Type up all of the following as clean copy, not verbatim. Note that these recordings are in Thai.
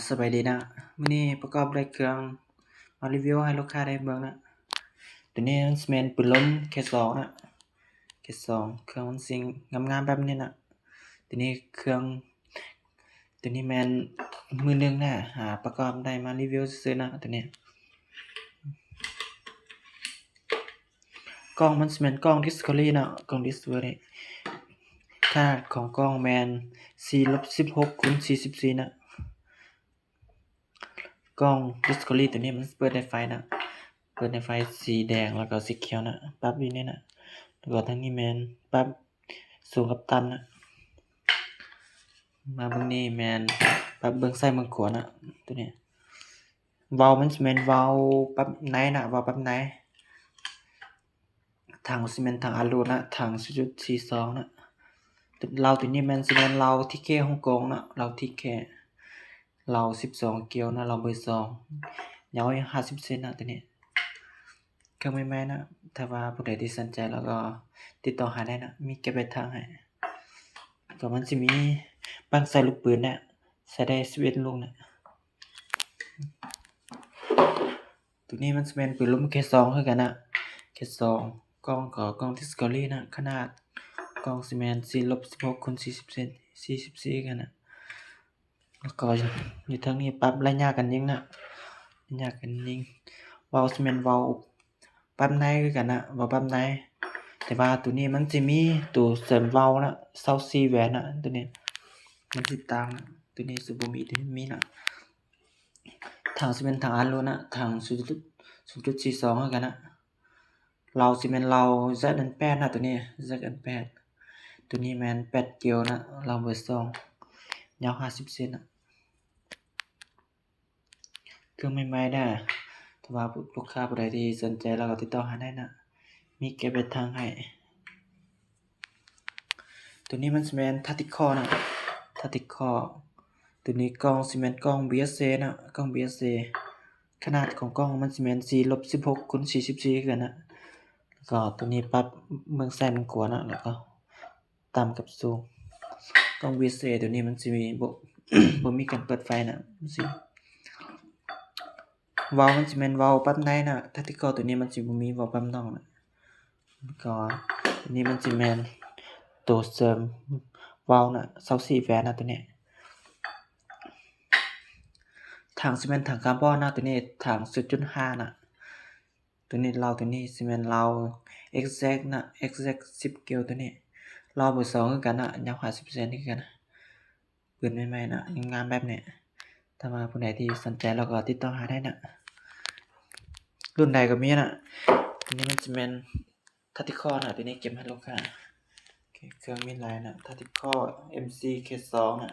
สบายดีนะมื้อนี้ประกอบด้วยเครื่องมารีวิวให้ลูกค้าได้เบิ่งนะตัวนี้มันสิแม่นปืนลม K2 นะ K2 เครื่องมันสิงามๆแบบนี้นะตัวนี้เครื่องตัวนี้แม่นมือหนึ่งนะประกอบได้มารีวิวซื่อๆนะตัวนี้กล้องมันสิแม่นกล้อง Discovery นะกล้อง Discovery ขนาดของกล้องแม่น 4-16x44 นะกล้อง Discovery ตัวนี้มันเปิดได้ไฟนะเปิดได้ไฟสีแดงแล้วก็สีเขียวนะปรับอยู่นี่นะแล้วก็ทางนี้แม่นปรับสูงกับต่ำนะมาเบิ่งนี่แม่นปรับเบิ่งซ้ายเบิ่งขวานะตัวนี้เว้ามันสิแม่นเว้าปรับในนะเว้าปรับในถังสิแม่นถังอลูนะถัง 0.42 นะเราตัวนี้แม่นสิแม่นเรา TK ฮ่องกงนะเรา TK เรา12เกียวนะเราเบอร์2ยาว50เซนนะตัวนี้เครื่องใหม่ๆนะถ้าว่าผู้ใดที่สนใจแล้วก็ติดต่อหาได้นะมีเก็บไว้ทางให้ก็มันสิมีปลั๊กใส่ลูกปืนเนี่ยใส่ได้11ลูกนะตัวนี้มันสิเป็นปืนลม K2 คือกันนะ K2 กล้องก็กล้อง Discovery นะขนาดกล้องสิแม่น 4-16x40 เซน44กันนะแล้วก็อยู่ทางนี้ปรับระยะการยิงนะระยะการยิงเว้าสิแม่นเว้าปรับในคือกันนะเว้าปรับในแต่ว่าตัวนี้มันสิมีตัวเสริมเว้านะ24แหวนนะตัวนี้มันสิต่างนะตัวนี้สิบ่มีตัวนี้มีนะถังสิเป็นถังอลูนะถัง 0.42 คือกันนะเราสิแม่นเรา ZN8 นะตัวนี้ ZN8 ตัวนี้แม่น8เกียวนะเราเบอร์2ยาว50เซนนะเครื่องใหม่ๆนะถ้าว่าลูกค้าผู้ใดที่สนใจแล้วก็ติดต่อหาได้นะมีเก็บไว้ทางให้ตัวนี้มันสิแม่น Tactical นะ Tactical ตัวนี้กล้องสิแม่นกล้อง BSA นะกล้อง BSA ขนาดของกล้องมันสิแม่น 4-16x44 คือกันนะแล้วก็ตัวนี้ปรับเบิ่งซ้ายเบิ่งขวานะแล้วก็ต่ำกับสูงกล้อง BSA ตัวนี้มันสิมีบ่มีการเปิดไฟนะมันสิเว้ามันสิแม่นเว้าปรับในนะ Tactical ตัวนี้มันสิบ่มีเว้าปรับนอกนะแล้วก็ตัวนี้มันสิแม่นตัวเสริมเว้านะ24แหวนนะตัวนี้ถังสิแม่นถังคาร์บอนนะตัวนี้ถัง 0.5 นะตัวนี้เราตัวนี้สิแม่นเรา Exact นะ Exact 10เกียวตัวนี้เราเบอร์2คือกันนะยาว50เซนคือกันนะปืนใหม่ๆนะงามๆแบบนี้ถ้าว่าผู้ใดที่สนใจแล้วก็ติดต่อหาได้นะรุ่นใดก็มีนะตัวนี้มันสิแม่น Tactical นะตัวนี้เก็บให้ลูกค้าเครื่องมีหลายนะ Tactical MC K2 นะ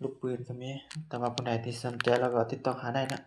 ลูกปืนก็มีแต่ว่าผู้ใดที่สนใจแล้วก็ติดต่อหาได้นะ